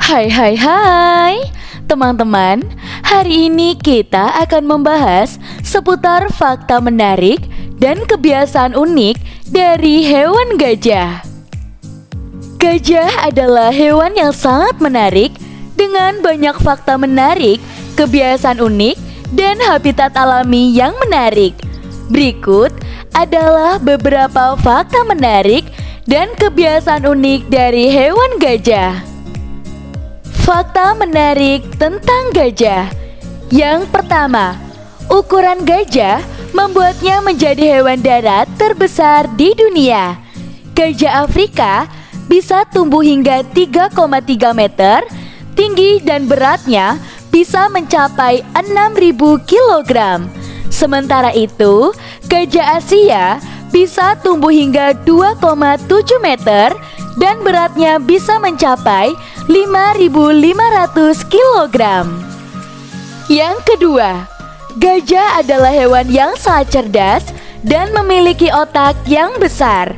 Hai teman-teman, hari ini kita akan membahas seputar fakta menarik dan kebiasaan unik dari hewan gajah. Gajah adalah hewan yang sangat menarik dengan banyak fakta menarik, kebiasaan unik, dan habitat alami yang menarik. Berikut adalah beberapa fakta menarik dan kebiasaan unik dari hewan gajah. Fakta menarik tentang gajah. Yang pertama, ukuran gajah membuatnya menjadi hewan darat terbesar di dunia. Gajah Afrika bisa tumbuh hingga 3,3 meter, tinggi dan beratnya bisa mencapai 6.000 kg. Sementara itu, gajah Asia bisa tumbuh hingga 2,7 meter dan beratnya bisa mencapai 5.500 kg. Yang kedua, gajah adalah hewan yang sangat cerdas dan memiliki otak yang besar.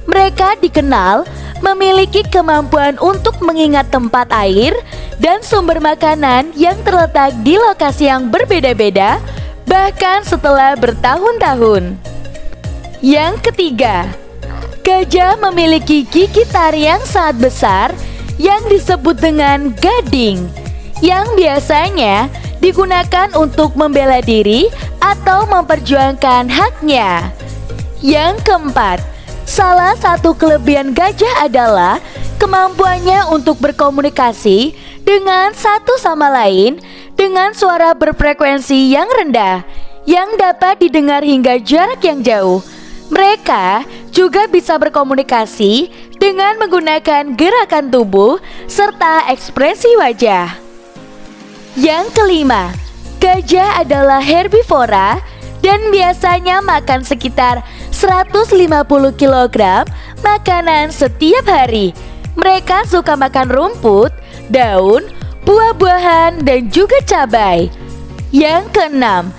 Mereka dikenal memiliki kemampuan untuk mengingat tempat air dan sumber makanan yang terletak di lokasi yang berbeda-beda, bahkan setelah bertahun-tahun. Yang ketiga, gajah memiliki gigi taring yang sangat besar yang disebut dengan gading, yang biasanya digunakan untuk membela diri atau memperjuangkan haknya. Yang keempat, salah satu kelebihan gajah adalah kemampuannya untuk berkomunikasi dengan satu sama lain dengan suara berfrekuensi yang rendah yang dapat didengar hingga jarak yang jauh. Mereka juga bisa berkomunikasi dengan menggunakan gerakan tubuh serta ekspresi wajah. Yang kelima, gajah adalah herbivora dan biasanya makan sekitar 150 kg makanan setiap hari. Mereka suka makan rumput, daun, buah-buahan, dan juga cabai. Yang keenam,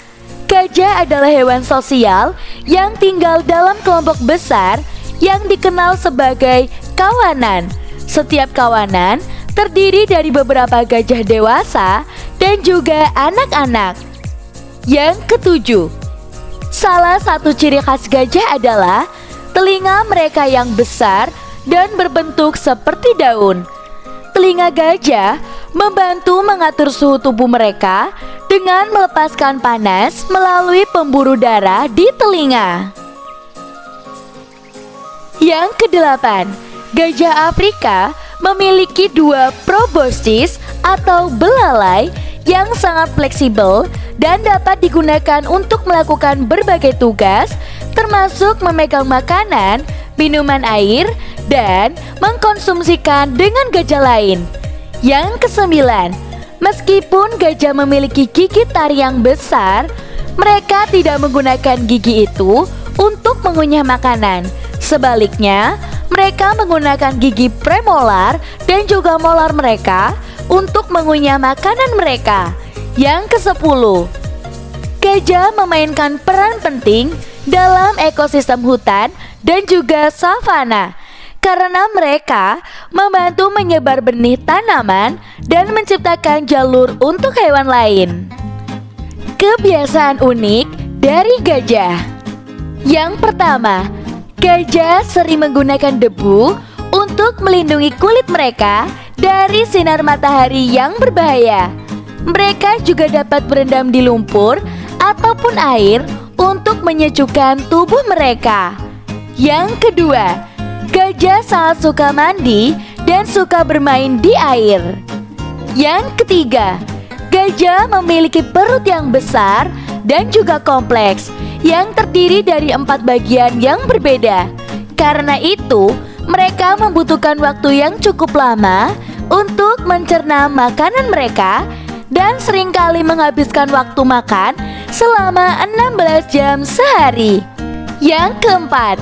gajah adalah hewan sosial yang tinggal dalam kelompok besar yang dikenal sebagai kawanan. Setiap kawanan terdiri dari beberapa gajah dewasa dan juga anak-anak. Yang ketujuh, salah satu ciri khas gajah adalah telinga mereka yang besar dan berbentuk seperti daun. Telinga gajah membantu mengatur suhu tubuh mereka dengan melepaskan panas melalui pembuluh darah di telinga. Yang kedelapan, gajah Afrika memiliki dua proboscis atau belalai yang sangat fleksibel dan dapat digunakan untuk melakukan berbagai tugas, termasuk memegang makanan, minuman air, dan mengkonsumsikan dengan gajah lain. Yang kesembilan, meskipun gajah memiliki gigi taring yang besar, mereka tidak menggunakan gigi itu untuk mengunyah makanan. Sebaliknya, mereka menggunakan gigi premolar dan juga molar mereka untuk mengunyah makanan mereka. Yang kesepuluh, gajah memainkan peran penting dalam ekosistem hutan dan juga savana karena mereka membantu menyebar benih tanaman dan menciptakan jalur untuk hewan lain. Kebiasaan unik dari gajah. Yang pertama, gajah sering menggunakan debu untuk melindungi kulit mereka dari sinar matahari yang berbahaya. Mereka juga dapat berendam di lumpur ataupun air untuk menyejukkan tubuh mereka. Yang kedua, gajah sangat suka mandi dan suka bermain di air. Yang ketiga, gajah memiliki perut yang besar dan juga kompleks yang terdiri dari 4 bagian yang berbeda. Karena itu, mereka membutuhkan waktu yang cukup lama untuk mencerna makanan mereka dan seringkali menghabiskan waktu makan selama 16 jam sehari. Yang keempat,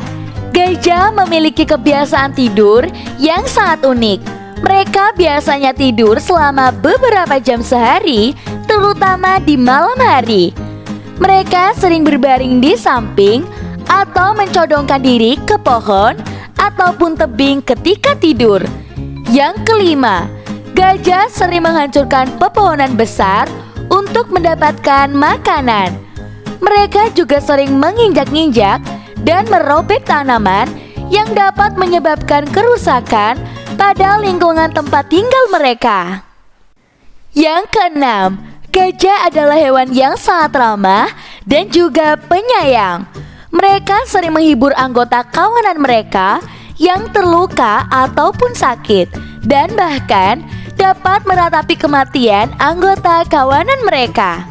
gajah memiliki kebiasaan tidur yang sangat unik. Mereka biasanya tidur selama beberapa jam sehari, terutama di malam hari. Mereka sering berbaring di samping atau mencodongkan diri ke pohon ataupun tebing ketika tidur. Yang kelima, gajah sering menghancurkan pepohonan besar untuk mendapatkan makanan. Mereka juga sering menginjak-injak dan merobek tanaman yang dapat menyebabkan kerusakan pada lingkungan tempat tinggal mereka. Yang keenam, gajah adalah hewan yang sangat ramah dan juga penyayang. Mereka sering menghibur anggota kawanan mereka yang terluka ataupun sakit, dan bahkan dapat meratapi kematian anggota kawanan mereka.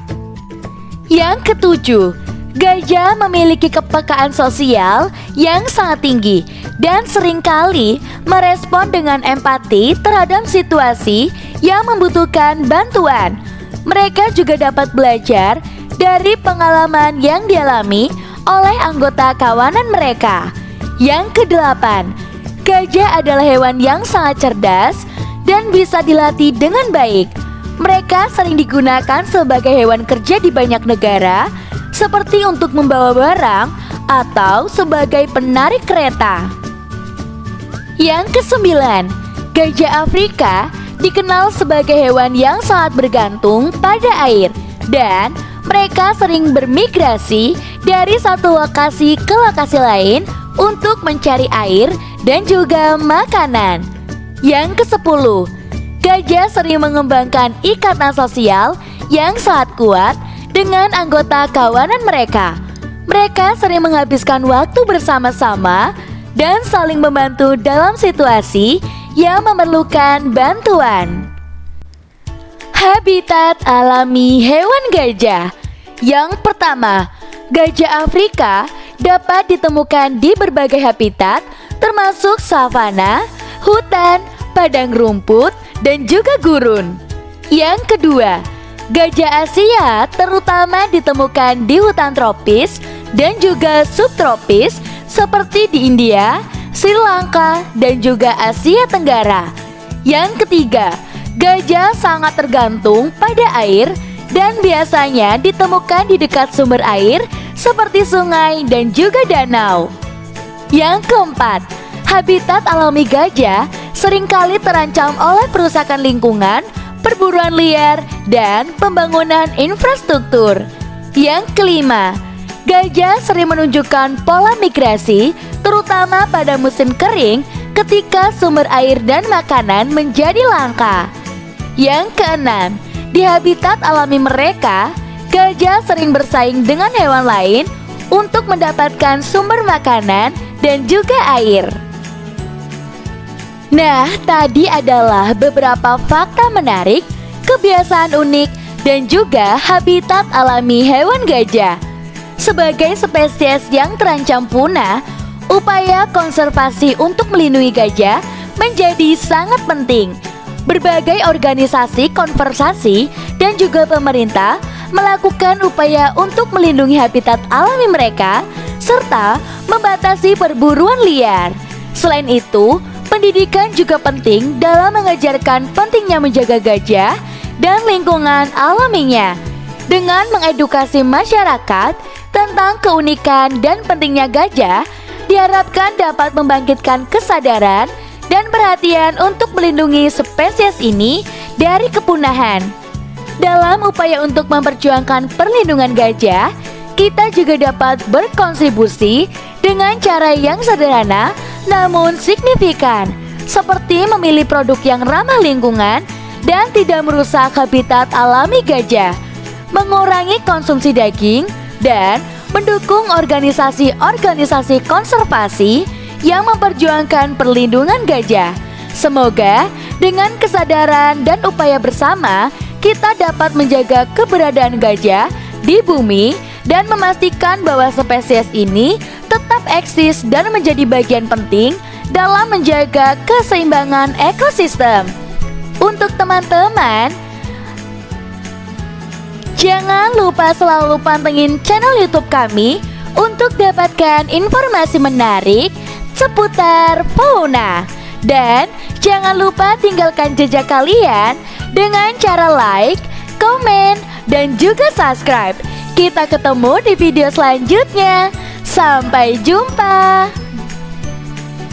Yang ketujuh, gajah memiliki kepekaan sosial yang sangat tinggi dan seringkali merespon dengan empati terhadap situasi yang membutuhkan bantuan. Mereka juga dapat belajar dari pengalaman yang dialami oleh anggota kawanan mereka. Yang kedelapan, gajah adalah hewan yang sangat cerdas dan bisa dilatih dengan baik. Mereka sering digunakan sebagai hewan kerja di banyak negara, seperti untuk membawa barang atau sebagai penarik kereta. Yang kesembilan, gajah Afrika dikenal sebagai hewan yang sangat bergantung pada air, dan mereka sering bermigrasi dari satu lokasi ke lokasi lain untuk mencari air dan juga makanan. Yang kesepuluh, gajah sering mengembangkan ikatan sosial yang sangat kuat dengan anggota kawanan mereka. Mereka sering menghabiskan waktu bersama-sama dan saling membantu dalam situasi yang memerlukan bantuan. Habitat alami hewan gajah. Yang pertama, gajah Afrika dapat ditemukan di berbagai habitat termasuk savana, hutan, padang rumput, dan juga gurun. Yang kedua, gajah Asia terutama ditemukan di hutan tropis dan juga subtropis seperti di India, Sri Lanka, dan juga Asia Tenggara. Yang ketiga, gajah sangat tergantung pada air dan biasanya ditemukan di dekat sumber air seperti sungai dan juga danau. Yang keempat, habitat alami gajah seringkali terancam oleh perusakan lingkungan, perburuan liar, dan pembangunan infrastruktur. Yang kelima, gajah sering menunjukkan pola migrasi, terutama pada musim kering ketika sumber air dan makanan menjadi langka. Yang keenam, di habitat alami mereka, gajah sering bersaing dengan hewan lain untuk mendapatkan sumber makanan dan juga air. Nah, tadi adalah beberapa fakta menarik, kebiasaan unik, dan juga habitat alami hewan gajah. Sebagai spesies yang terancam punah, upaya konservasi untuk melindungi gajah menjadi sangat penting. Berbagai organisasi konservasi dan juga pemerintah melakukan upaya untuk melindungi habitat alami mereka serta membatasi perburuan liar. Selain itu, pendidikan juga penting dalam mengajarkan pentingnya menjaga gajah dan lingkungan alaminya. Dengan mengedukasi masyarakat tentang keunikan dan pentingnya gajah, diharapkan dapat membangkitkan kesadaran dan perhatian untuk melindungi spesies ini dari kepunahan. Dalam upaya untuk memperjuangkan perlindungan gajah, kita juga dapat berkontribusi dengan cara yang sederhana namun signifikan, seperti memilih produk yang ramah lingkungan dan tidak merusak habitat alami gajah, mengurangi konsumsi daging, dan mendukung organisasi-organisasi konservasi yang memperjuangkan perlindungan gajah. Semoga dengan kesadaran dan upaya bersama, kita dapat menjaga keberadaan gajah di bumi dan memastikan bahwa spesies ini tetap eksis dan menjadi bagian penting dalam menjaga keseimbangan ekosistem. Untuk teman-teman, jangan lupa selalu pantengin channel YouTube kami untuk dapatkan informasi menarik seputar fauna. Dan jangan lupa tinggalkan jejak kalian dengan cara like, komen, dan juga subscribe. Kita ketemu di video selanjutnya. Sampai jumpa.